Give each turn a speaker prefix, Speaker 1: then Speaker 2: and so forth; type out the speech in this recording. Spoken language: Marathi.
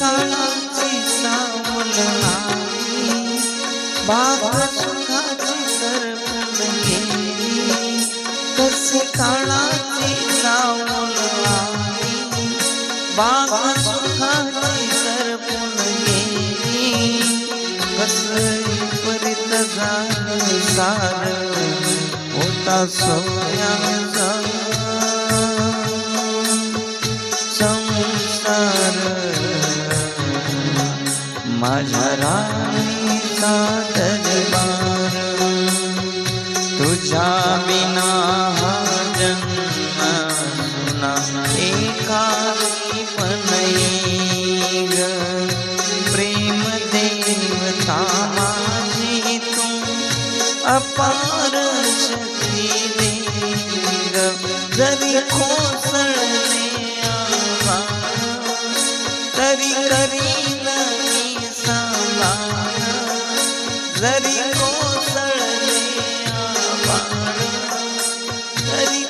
Speaker 1: काळाची सावल आली, बाग सुखाची सरपून गेली. कसे काळाची सावल आली, बाग सुखाची सरपून गेली. कसे परित झालं सार होता सोन्याचा संसार. माझ्या राणीचा दरबार, तुझ्या बिना हा जन्म सुना एकाकी पण येईल. प्रेम देवता माझी तू अपार शक्ती देग. जरी कोसळले आभाळ तरी करीन मी सांभाळ. जरी कोसळले आभाळ तरी